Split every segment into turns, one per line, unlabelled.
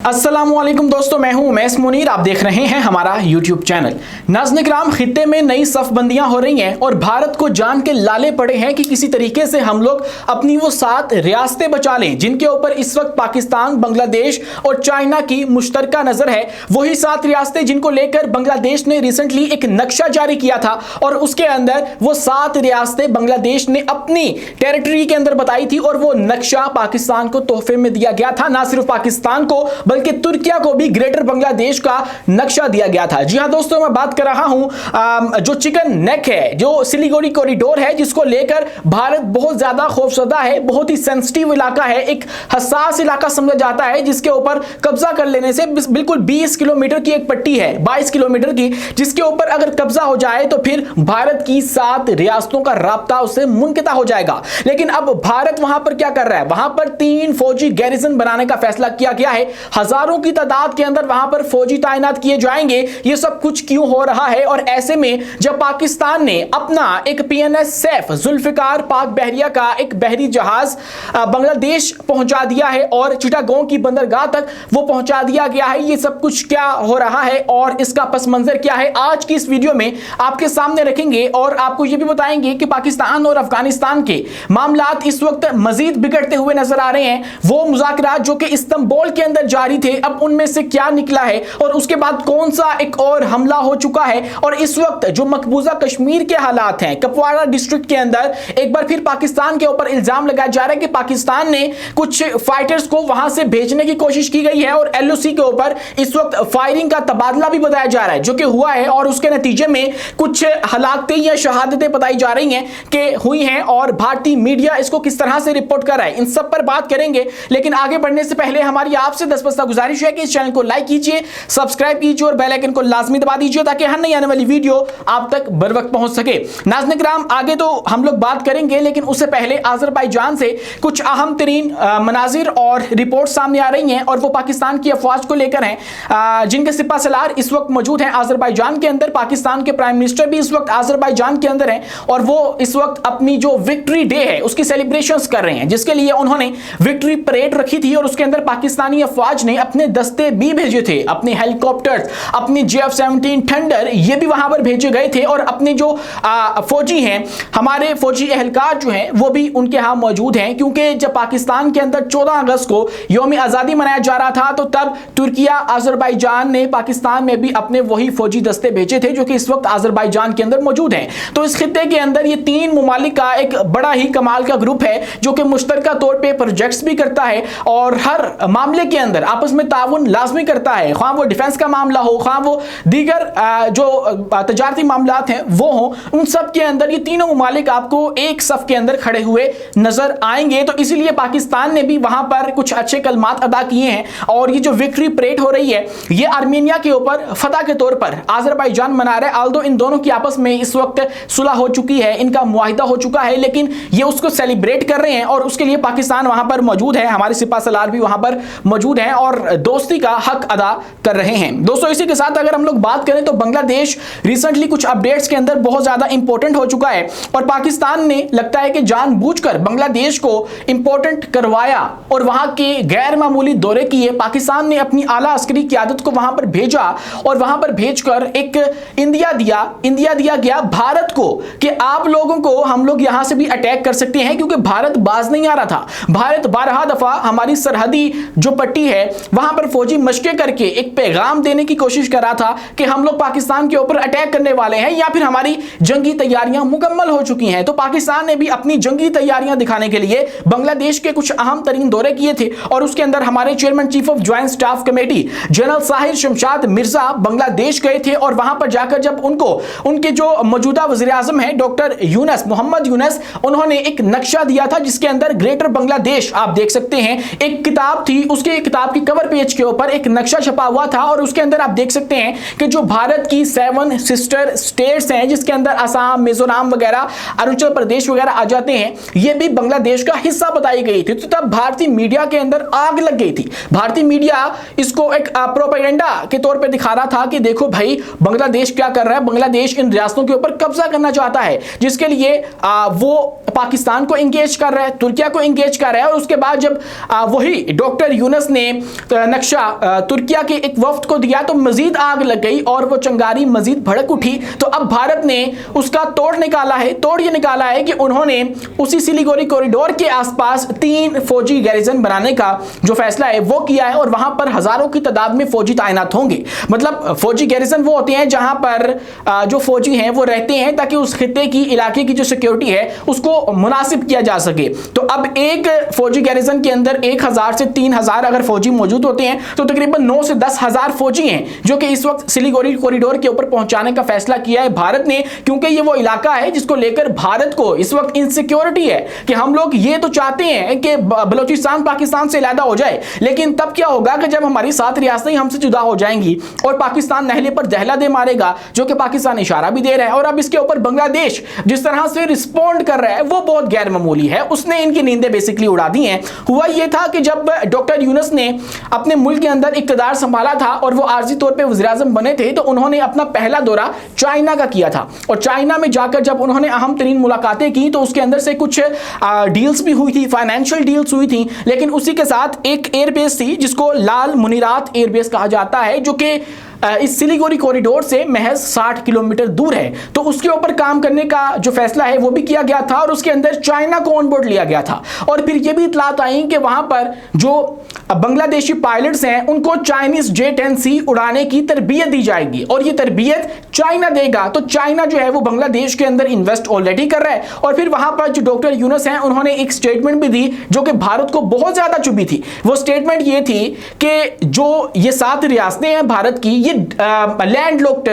अस्सलामुअलैकुम दोस्तों, मैं हूं उमैस मुनीर। आप देख रहे हैं हमारा YouTube चैनल। नाज़ निकराम, खित्ते में नई सफबंदियां हो रही हैं और भारत को जान के लाले पड़े हैं कि किसी तरीके से हम लोग अपनी वो 7 रियासतें बचा लें जिनके ऊपर इस वक्त पाकिस्तान, बांग्लादेश और चाइना की मुश्तरका नजर है। वही 7 रियासतें जिनको लेकर बांग्लादेश ने रिसेंटली एक नक्शा जारी किया था और उसके अंदर वो 7 रियासतें बांग्लादेश ने अपनी टेरिटरी के अंदर बताई थी और वो नक्शा पाकिस्तान को तोहफे में दिया गया था। ना सिर्फ पाकिस्तान को बल्कि तुर्किया को भी ग्रेटर बांग्लादेश का नक्शा दिया गया था। जी हां दोस्तों, मैं बात कर रहा हूं जो चिकन नेक है, जो सिलीगुड़ी कॉरिडोर है, जिसको लेकर भारत बहुत ज्यादा खौफजदा है। बहुत ही सेंसिटिव इलाका है, एक हसास इलाका समझा जाता है, जिसके ऊपर कब्जा कर लेने से बिल्कुल 20 किलोमीटर की एक पट्टी है, 22 किलोमीटर की, जिसके ऊपर अगर कब्जा हो जाए तो फिर भारत की 7 रियासतों का राब्ता उससे मुनक़ता हो जाएगा। लेकिन अब भारत वहां पर क्या कर रहा है? वहां पर 3 फौजी गैरिजन बनाने का फैसला किया गया है। हजारों की तादाद के अंदर वहां पर फौजी तैनात किए जाएंगे। ये सब कुछ क्यों हो रहा है? और ऐसे में जब पाकिस्तान ने अपना एक PNS सैफ जुल्फिकार पाक बहरिया का एक बहरी जहाज बांग्लादेश पहुंचा दिया है और चिटागोंग की बंदरगाह तक वो पहुंचा दिया गया है, ये सब कुछ क्या हो रहा है और इसका पस मंजर क्या है, आज की इस वीडियो में आपके सामने रखेंगे। और आपको यह भी बताएंगे कि पाकिस्तान और अफगानिस्तान के मामलात इस वक्त मजीद बिगड़ते हुए नजर आ रहे हैं। वो मुज़ाकरात जो कि इस्तांबुल के अंदर जारी थे, अब उनमें से क्या निकला है और उसके बाद कौन सा एक और हमला हो चुका है। और इस वक्त जो मकबूजा कश्मीर के हालात हैं, कुपवाड़ा डिस्ट्रिक्ट के अंदर एक बार फिर पाकिस्तान के ऊपर इल्जाम लगाया जा रहा है कि पाकिस्तान ने कुछ फाइटर्स को वहां से भेजने की कोशिश की गई है और LOC के ऊपर इस वक्त फायरिंग का तबादला भी बताया जा रहा है, जो कि हुआ है और उसके नतीजे में कुछ हलाकतें या शहादतें बताई जा रही हैं कि हुई हैं और भारतीय मीडिया इसको किस तरह से रिपोर्ट कर रहा है। इन सब पर बात करेंगे, लेकिन आगे बढ़ने से पहले हमारी आपसे 10 गुजारिश है कि इस चैनल को लाइक कीजिए, सब्सक्राइब कीजिए और बेल आइकन को लाजमी दबा दीजिए ताकि हर नई आने वाली वीडियो आप तक बर वक्त पहुंच सके। नाज़ निकराम, आगे तो हम लोग बात करेंगे, लेकिन उससे पहले आज़रबाईजान से कुछ अहम तरीन मनाजिर और रिपोर्ट सामने आ रही हैं और वो पाकिस्तान की अफवाज को लेकर हैं, जिनके सिपा सलार इस वक्त मौजूद हैं आज़रबाईजान के अंदर। पाकिस्तान के प्राइम मिनिस्टर भी इस वक्त आज़रबाईजान के अंदर हैं और वो इस वक्त अपनी जो विक्ट्री डे है उसकी सेलिब्रेशंस कर रहे हैं, जिसके लिए उन्होंने विक्ट्री परेड रखी थी और उसके अंदर पाकिस्तानी अफवाज ने अपने दस्ते भी भेजे थे, अपने हेलीकॉप्टर्स, अपनी JF-17 थंडर, ये भी वहां पर भेजे गए थे और अपने जो फौजी हैं, हमारे फौजी एहलकार जो हैं, वो भी उनके यहां मौजूद हैं। क्योंकि जब पाकिस्तान के अंदर 14 अगस्त को यौम आज़ादी मनाया जा रहा था तो तब तुर्किया, आज़रबाईजान ने पाकिस्तान में भी अपने वही फौजी दस्ते भेजे थे जो कि इस वक्त आज़रबाईजान के अंदर मौजूद हैं। तो इस खित्ते के अंदर ये 3 ममालिक का एक बड़ा ही कमाल का ग्रुप है जो कि मुश्तरका तौर पर प्रोजेक्ट्स भी करता है और हर मामले के अंदर आपस में ताउन लाजमी करता है, ख्वाह वो डिफेंस का मामला हो, ख्वाह वो दीगर जो तजारती मामलात हैं वो हो, उन सब के अंदर ये तीनों ममालिक आपको एक सफ के अंदर खड़े हुए नजर आएंगे। तो इसीलिए पाकिस्तान ने भी वहां पर कुछ अच्छे कलमात अदा किए हैं और ये जो विक्ट्री परेड हो रही है ये आर्मेनिया के ऊपर फतह के तौर पर आज़रबाईजान मना रहा है। आल्दो इन दोनों की आपस में इस वक्त सुलह हो चुकी है, इनका मुआहिदा हो चुका है, लेकिन ये उसको सेलिब्रेट कर रहे हैं और उसके लिए पाकिस्तान वहां पर मौजूद है, हमारे सिपा सलार भी वहां पर मौजूद हैं और दोस्ती का हक अदा कर रहे हैं। दोस्तों, इसी के साथ अगर हम लोग बात करें तो बांग्लादेश रिसेंटली कुछ अपडेट्स के अंदर बहुत ज्यादा इंपॉर्टेंट हो चुका है और पाकिस्तान ने लगता है कि जानबूझकर बांग्लादेश को इंपॉर्टेंट करवाया और वहां के गैर मामूली दौरे किए। पाकिस्तान ने अपनी आला अस्करी क़यादत को वहां पर भेजा और वहां पर भेजकर एक इंदिया दिया गया भारत को कि आप लोगों को हम लोग यहां से भी अटैक कर सकते हैं, क्योंकि भारत बाज नहीं आ रहा था। भारत 12 दफा हमारी सरहदी जो पट्टी है वहां पर फौजी मशकें करके एक पैगाम देने की कोशिश कर रहा था कि हम लोग पाकिस्तान के ऊपर अटैक करने वाले हैं या फिर हमारी जंगी तैयारियां मुकम्मल हो चुकी हैं। तो पाकिस्तान ने भी अपनी जंगी तैयारियां दिखाने के लिए बांग्लादेश के कुछ अहम तरीन दौरे किए थे और उसके अंदर हमारे chairman chief of joint staff committee general Sahir Shamshad Mirza Bangladesh गए थे और वहां पर जाकर जब उनके जो मौजूदा वज़ीर आज़म हैं डॉक्टर यूनस, मोहम्मद यूनस, उन्होंने एक नक्शा दिया था जिसके अंदर ग्रेटर बांग्लादेश आप देख सकते हैं, एक किताब थी, उसके किताब की कवर पेज के ऊपर एक नक्शा छपा हुआ था और उसके अंदर आप देख सकते हैं कि जो भारत की 7 सिस्टर स्टेट्स हैं जिसके अंदर असम, मिजोरम वगैरह, अरुणाचल प्रदेश वगैरह आ जाते हैं, ये भी बांग्लादेश का हिस्सा बताई गई थी। तो तब भारतीय मीडिया के अंदर आग लग गई थी। भारतीय मीडिया इसको एक प्रोपेगेंडा के तौर पे दिखा रहा था कि देखो भाई बांग्लादेश क्या कर रहा है, बांग्लादेश इन रियासतों के ऊपर कब्जा करना चाहता है, जिसके लिए वो पाकिस्तान को इंगेज कर रहा है, तुर्किया को इंगेज कर रहा है। और उसके बाद जब वही डॉक्टर यूनस ने नक्शा तुर्किया के एक वफ्द को दिया तो मजीद आग लग गई और वो चिंगारी मजीद भड़क उठी। तो अब भारत ने उसका तोड़ ये निकाला है कि उन्होंने उसी सिलीगुड़ी कॉरिडोर के आसपास 3 फौजी गैरिजन बनाने का जो फैसला है वो किया है और वहां पर हजारों की तादाद में फौजी तैनात होंगे। मतलब फौजी गैरिजन वो होते हैं जहां पर जो फौजी हैं वो रहते हैं ताकि उस खित्ते की इलाके की जो सिक्योरिटी है उसको मुनासिब किया जा सके। तो अब एक फौजी गैरिजन के अंदर 1000 से 3000 अगर फौजी मौजूद होते हैं तो तकरीबन 9 से 10 हजार फौजी हैं जो कि इस वक्त सिलीगुड़ी कॉरिडोर के ऊपर पहुंचाने का फैसला किया है भारत ने, क्योंकि ये वो इलाका है जिसको लेकर भारत को इस वक्त इनसिक्योरिटी है कि हम लोग ये तो चाहते हैं कि बलूचिस्तान पाकिस्तान से अलग हो जाए, लेकिन तब क्या होगा कि जब हमारी 7 रियासतें हमसे जुदा हो जाएंगी और पाकिस्तान नहले पर दहला दे मारेगा, जो कि पाकिस्तान इशारा भी दे रहा है। और अब इसके ऊपर बांग्लादेश जिस तरह से रिस्पॉन्ड कर रहा है वो बहुत गैर मामूली है, उसने इनकी नींदें बेसिकली उड़ा दी हैं। हुआ ये था कि जब डॉक्टर यूनुस ने अपने मुल्क के अंदर इक़्तिदार संभाला था और वो आर्जी तौर पे वज़ीर-ए-आज़म बने थे तो उन्होंने अपना पहला दौरा चाइना का किया था और चाइना में जाकर जब उन्होंने अहम तरीन मुलाकातें की तो उसके अंदर से कुछ डील्स भी हुई थी, फाइनेंशियल डील्स हुई थी, लेकिन उसी के साथ एक एयरबेस थी जिसको लाल मुनीरात एयरबेस कहा जाता है जो कि इस सिलीगुड़ी कॉरिडोर से महज 60 किलोमीटर दूर है। तो उसके ऊपर काम करने का जो फैसला है वो भी किया गया था और उसके अंदर चाइना को ऑन बोर्ड लिया गया था। और फिर ये भी इतलात आई कि वहां पर जो बांग्लादेशी पायलट्स हैं उनको चाइनीज J-10C उड़ाने की तरबियत दी जाएगी और ये तरबियत चाइना देगा। तो चाइना जो है वो बांग्लादेश के अंदर इन्वेस्ट ऑलरेडी कर रहा है। और फिर वहां पर जो डॉक्टर यूनुस हैं उन्होंने एक स्टेटमेंट भी दी जो कि भारत को बहुत ज्यादा चुभी थी। वो स्टेटमेंट ये थी कि जो ये 7 रियासतें हैं भारत की, ये लैंड लॉक्ड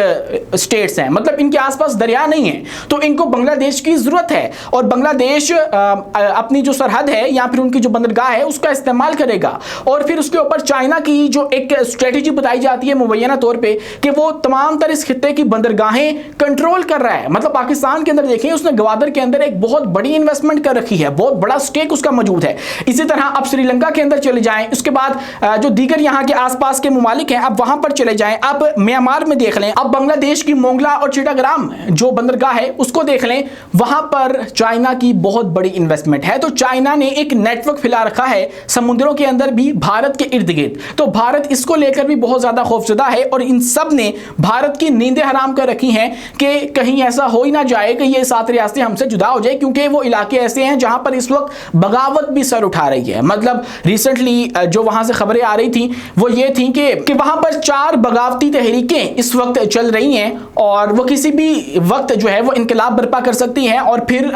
स्टेट्स हैं, मतलब इनके आसपास दरिया नहीं है, तो इनको बांग्लादेश की जरूरत है और बांग्लादेश अपनी जो सरहद है या फिर उनकी जो बंदरगाह है उसका इस्तेमाल करेगा। और फिर उसके ऊपर चाइना की जो एक स्ट्रेटेजी बताई जाती है मुबैना तौर पे कि वो तमाम तर इस खित्ते की बंदरगाहें कंट्रोल कर रहा है। मतलब पाकिस्तान के अंदर देखिए उसने गवादर के अंदर एक बहुत बड़ी इन्वेस्टमेंट कर रखी है, बहुत बड़ा स्टेक उसका मौजूद है। इसी तरह अब श्रीलंका के अंदर चले जाएं, उसके बाद जो दीगर यहाँ के आसपास के मुमालिक हैं अब वहां पर चले जाएं, अब म्यांमार में देख लें, अब बांग्लादेश की मोंगला और चिटाग्राम जो बंदरगाह है उसको देख लें, वहां पर चाइना की बहुत बड़ी इन्वेस्टमेंट है। तो चाइना ने एक नेटवर्क फैला रखा है समुद्रों के अंदर भी भारत के इर्द गिर्द, तो भारत इसको लेकर भी बहुत ज्यादा खौफजदा है और इन सब ने भारत की नींदें हराम कर रखी हैं कि कहीं ऐसा हो ही ना जाए कि ये 7 रियासतें हमसे जुदा हो जाए, क्योंकि वो इलाके ऐसे हैं जहां पर इस वक्त बगावत भी सर उठा रही है। मतलब रिसेंटली जो वहां से खबरें आ रही थी वो ये थी कि वहां पर 4 बगावती तहरीकें इस वक्त चल रही हैं और वो किसी भी वक्त जो है वो इनकलाब बर्पा कर सकती हैं और फिर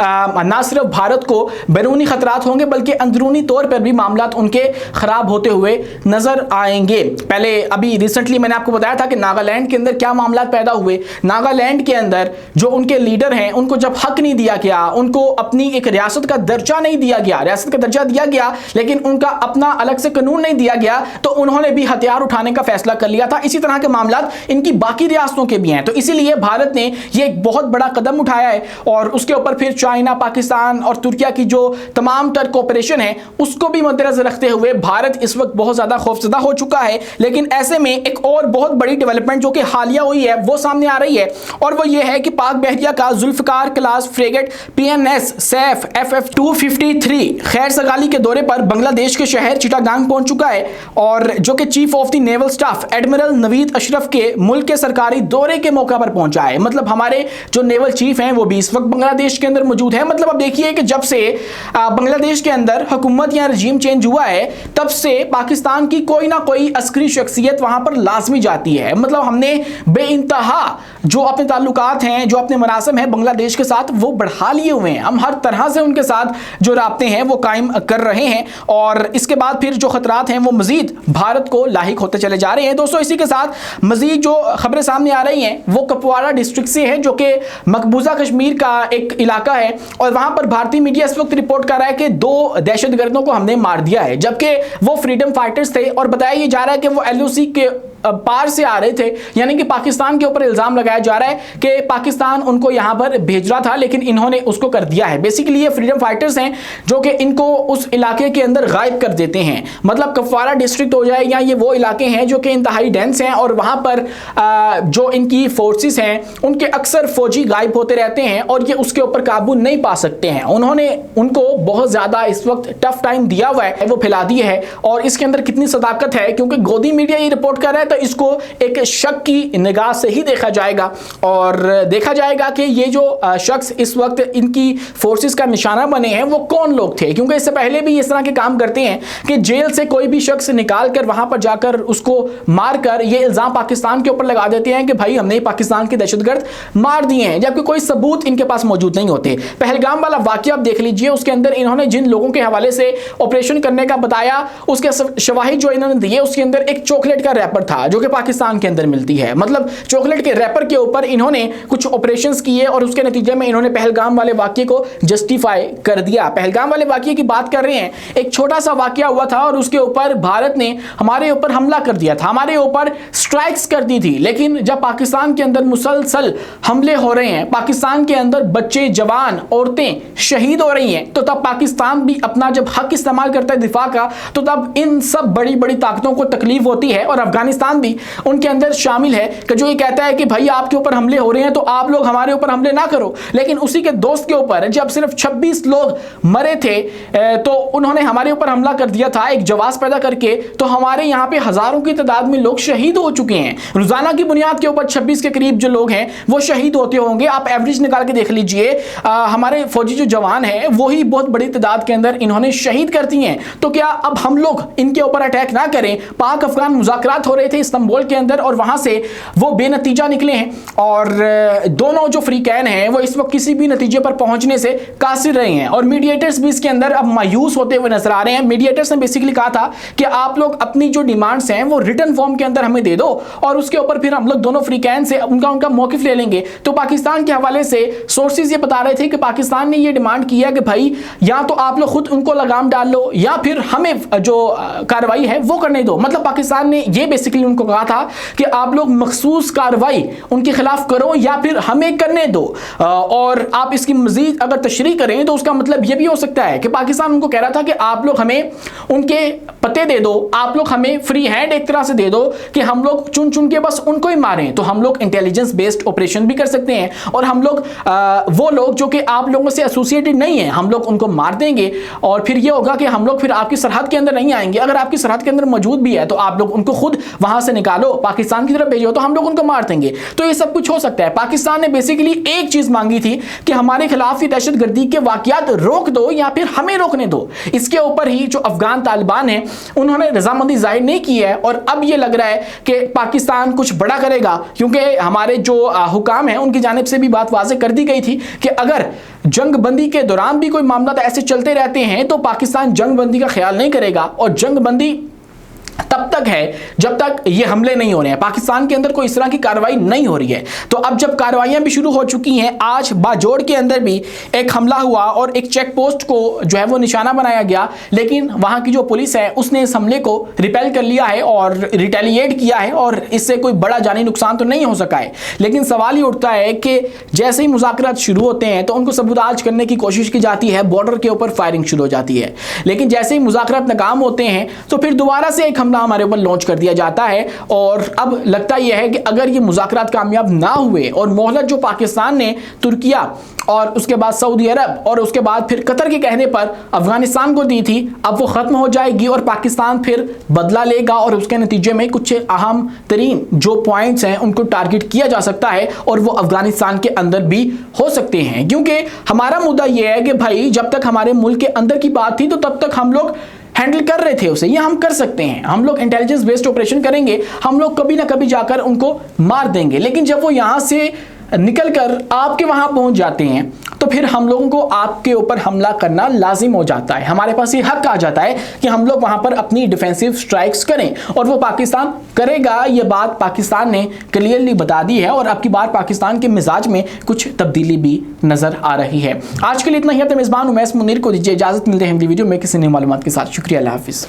ना सिर्फ भारत को बैरूनी खतरात होंगे बल्कि अंदरूनी तौर पर भी मामलात उनके खराब होते हुए नजर आएंगे। पहले अभी रिसेंटली मैंने आपको बताया था कि नागालैंड के अंदर क्या मामलात पैदा हुए। नागालैंड के अंदर जो उनके लीडर हैं उनको जब हक नहीं दिया गया, उनको अपनी एक रियासत का दर्जा नहीं दिया गया, रियासत का दर्जा दिया गया लेकिन उनका अपना अलग से कानून नहीं दिया गया, तो उन्होंने भी हथियार उठाने का फैसला कर लिया था। इसी तरह के मामलात इनकी बाकी रियासतों के भी हैं, तो इसीलिए भारत ने ये एक बहुत बड़ा कदम उठाया है और उसके ऊपर फिर चाइना, पाकिस्तान और तुर्किया की जो तमाम तर कोऑपरेशन है उसको भी मद्देनजर रखते हुए भारत इस वक्त बहुत ज्यादा खौफजदा हो चुका है। लेकिन ऐसे में एक और बहुत बड़ी डेवलपमेंट जो कि हालिया हुई है वो सामने आ रही है और वो ये है कि पाक बहरिया का Zulfiquar class frigate PNS Saif FF253 खैर सगाली के दौरे पर बांग्लादेश के शहर चिटागांग पहुंच चुका है और जो कि chief of the naval staff admiral Naveed Ashraf के मुल्क के सरकारी दौरे के मौका पर पहुंचा है। मतलब हमारे जो नेवल चीफ हैं वो भी इस वक्त बांग्लादेश के अंदर मौजूद है। मतलब अब देखिए कि जब से बांग्लादेश के अंदर हुकूमत या रजीम चेंज हुआ है तब से पाकिस्तान की कोई ना कोई अस्करी शख्सियत वहां पर लाजमी जाती है। मतलब हमने बेइंतहा जो अपने ताल्लुकात हैं, जो अपने मनासिब हैं बांग्लादेश के साथ वो बढ़ा लिए हुए हैं। हम हर तरह से उनके साथ जो राब्ते हैं वो कायम कर रहे हैं और इसके बाद फिर जो खतरात हैं वो मजीद भारत को लाहिक होते चले जा रहे हैं। दोस्तों इसी के साथ मजीद जो खबरें सामने आ रही हैं वो कुपवाड़ा डिस्ट्रिक्ट से है जो कि मकबूजा कश्मीर का एक इलाका है और वहां पर भारतीय मीडिया इस वक्त रिपोर्ट कर रहा है कि 2 दहशतगर्दों को हमने मार दिया है, जबकि वो फ्रीडम फाइटर्स थे और बताया ये जा रहा है कि वो LOC के पार से आ रहे थे, यानी कि पाकिस्तान के ऊपर इल्जाम लगाया जा रहा है कि पाकिस्तान उनको यहां पर भेज रहा था, लेकिन इन्होंने उसको कर दिया है। बेसिकली ये फ्रीडम फाइटर्स हैं जो कि इनको उस इलाके के अंदर गायब कर देते हैं। मतलब कुपवारा डिस्ट्रिक्ट हो जाए या ये वो इलाके हैं जो कि इंतहाई डेंस हैं और वहां पर जो इनकी फोर्सेस हैं उनके अक्सर फौजी गायब होते रहते हैं और ये उसके ऊपर काबू नहीं पा सकते हैं। उन्होंने उनको बहुत ज्यादा इस वक्त टफ टाइम दिया हुआ है, वो फैला दी है। और इसके अंदर कितनी सदाकत है, क्योंकि गोदी मीडिया ये रिपोर्ट कर रहा है तो इसको एक शक की निगाह से ही देखा जाएगा और देखा जाएगा कि ये जो शख्स इस वक्त इनकी फोर्सेस का निशाना बने हैं वो कौन लोग थे। क्योंकि इससे पहले भी इस तरह के काम करते हैं कि जेल से कोई भी शख्स निकाल कर वहां पर जाकर उसको मारकर ये इल्जाम पाकिस्तान के ऊपर लगा देते हैं कि भाई हमने पाकिस्तान के दहशतगर्द मार दिए हैं, जबकि कोई सबूत इनके पास मौजूद नहीं होते। पहलगाम वाला वाकया आप देख लीजिए, उसके अंदर इन्होंने जिन लोगों के हवाले से ऑपरेशन करने का बताया उसके शवाहिद जो इन्होंने दिए, उसके अंदर एक चॉकलेट का रैपर था जो कि पाकिस्तान के अंदर मिलती है। मतलब चॉकलेट के रैपर के ऊपर इन्होंने कुछ ऑपरेशंस किए और उसके नतीजे में इन्होंने पहलगाम वाले वाकये को जस्टिफाई कर दिया। पहलगाम वाले वाकये की बात कर रहे हैं, एक छोटा सा वाकया हुआ था और उसके ऊपर भारत ने हमारे ऊपर हमला कर दिया था, हमारे ऊपर स्ट्राइक्स कर दी थी। लेकिन जब पाकिस्तान के अंदर मुसलसल हमले हो रहे हैं, पाकिस्तान के अंदर बच्चे, जवान, औरतें शहीद हो रही हैं, तो तब पाकिस्तान भी अपना जब हक इस्तेमाल करता है दिफा का, तो तब इन सब बड़ी बड़ी ताकतों को तकलीफ होती है। और अफगानिस्तान भी उनके अंदर शामिल है कि जो ये कहता है कि भाई आपके ऊपर हमले हो रहे हैं तो आप लोग हमारे ऊपर हमले ना करो। लेकिन उसी के दोस्त के ऊपर जब सिर्फ 26 लोग मरे थे तो उन्होंने हमारे ऊपर हमला कर दिया था एक जवाब पैदा करके, तो हमारे यहाँ पे हजारों की तादाद में लोग शहीद हो चुके हैं। रोजाना की बुनियाद के ऊपर 26 के करीब जो लोग हैं वो शहीद होते होंगे। आप एवरेज निकाल के देख लीजिए, हमारे फौजी जो जवान हैं वही बहुत बड़ी तादाद के अंदर इन्होंने शहीद कर दी हैं। तो क्या अब हम लोग इनके ऊपर अटैक ना करें? पाक अफगान मुज़ाकरात हो रहे थे इस्तांबुल के अंदर और वहां से वो बेनतीजा निकले हैं और दोनों जो फ्रीकैन हैं वो इस वक्त किसी भी नतीजे पर पहुंचने से कासिर रहे हैं और मीडिएटर्स भी इसके अंदर अब मायूस होते हुए नजर आ रहे हैं। मीडिएटर्स ने बेसिकली कहा था कि आप लोग अपनी जो डिमांड्स हैं वो रिटन फॉर्म के अंदर हमें दे दो और उसके ऊपर फिर हम लोग दोनों फ्रीकैन से उनका मौकिफ ले लेंगे। तो पाकिस्तान के हवाले से सोर्सेज ये बता रहे थे कि पाकिस्तान ने ये डिमांड किया कि भाई या तो आप लोग खुद उनको लगाम डाल लो या फिर हमें जो कार्रवाई है वो करने दो। मतलब पाकिस्तान ने ये बेसिकली उनको कहा था कि आप लोग मखसूस कार्रवाई उनके खिलाफ करो या फिर हमें करने दो। और आप इसकी मजीद अगर तशरीह करें तो उसका मतलब ये भी हो सकता है कि पाकिस्तान उनको कह रहा था कि आप लोग हमें उनके पते दे दो, आप लोग हमें फ्री हैंड एक तरह से दे दो कि हम लोग चुन चुन के बस उनको ही मारें। तो हम लोग इंटेलिजेंस बेस्ड ऑपरेशन भी कर सकते हैं और हम लोग वो लोग जो कि आप लोगों से एसोसिएटेड नहीं है हम लोग उनको मार देंगे और फिर ये होगा कि हम लोग फिर आपकी सरहद के अंदर नहीं आएंगे। अगर आपकी सरहद के अंदर मौजूद भी है तो आप लोग उनको खुद वहां से निकालो, पाकिस्तान की तरफ भेजो तो हम लोग उनको मार देंगे। तो ये सब कुछ हो सकता है। पाकिस्तान ने बेसिकली एक चीज मांगी थी कि हमारे खिलाफ ये दहशतगर्दी के वाकयात रोक दो या फिर हमें रोकने दो। इसके ऊपर ही जो अफगान तालिबान है उन्होंने रजामंदी जाहिर नहीं की है और अब ये लग रहा है कि पाकिस्तान कुछ बड़ा करेगा, क्योंकि हमारे जो हुकाम है उनकी जानिब से भी बात वाज़ेह कर दी गई थी कि अगर जंगबंदी के दौरान भी कोई मामला ऐसे चलते रहते हैं तो पाकिस्तान जंगबंदी का ख्याल नहीं करेगा और जंगबंदी तब तक है जब तक ये हमले नहीं हो रहे हैं, पाकिस्तान के अंदर कोई इस तरह की कार्रवाई नहीं हो रही है। तो अब जब कार्रवाइयां भी शुरू हो चुकी हैं, आज बाजोड़ के अंदर भी एक हमला हुआ और एक चेक पोस्ट को जो है वो निशाना बनाया गया, लेकिन वहां की जो पुलिस है उसने इस हमले को रिपेल कर लिया है और रिटेलिएट किया है और इससे कोई बड़ा जानी नुकसान तो नहीं हो सका है। लेकिन सवाल ये उठता है कि जैसे ही मुज़ाकरात शुरू होते हैं तो उनको सबूताज करने की कोशिश की जाती है, बॉर्डर के ऊपर फायरिंग शुरू हो जाती है। लेकिन जैसे ही मुज़ाकरात नाकाम होते हैं तो फिर दोबारा से एक हमला हमारे ऊपर लॉन्च कर दिया जाता है और अब लगता यह है कि अगर ये मुज़ाकरात कामयाब ना हुए और मोहलत जो पाकिस्तान ने तुर्किया और उसके बाद सऊदी अरब और उसके बाद फिर कतर के कहने पर अफगानिस्तान को दी थी, अब वो खत्म हो जाएगी और पाकिस्तान फिर बदला लेगा और उसके नतीजे में कुछ अहम तरीन जो पॉइंट्स हैं उनको टारगेट किया जा सकता है और वो अफगानिस्तान के अंदर भी हो सकते हैं। क्योंकि हमारा मुद्दा यह है कि भाई जब तक हमारे मुल्क के अंदर की बात थी तो तब तक हम लोग हैंडल कर रहे थे उसे, ये हम कर सकते हैं, हम लोग इंटेलिजेंस बेस्ड ऑपरेशन करेंगे, हम लोग कभी ना कभी जाकर उनको मार देंगे। लेकिन जब वो यहां से निकलकर आपके वहां पहुंच जाते हैं तो फिर हम लोगों को आपके ऊपर हमला करना लाजिम हो जाता है। हमारे पास ये हक आ जाता है कि हम लोग वहां पर अपनी डिफेंसिव स्ट्राइक्स करें और वो पाकिस्तान करेगा। ये बात पाकिस्तान ने क्लियरली बता दी है और अब की बार पाकिस्तान के मिजाज में कुछ तब्दीली भी नजर आ रही है। आज के लिए इतना ही। मेजबान उमैस मुनीर को दीजिए इजाजत, मिलते हैं अगली वीडियो में किसी नई मालूमात के साथ। शुक्रिया, अल्लाह हाफिज।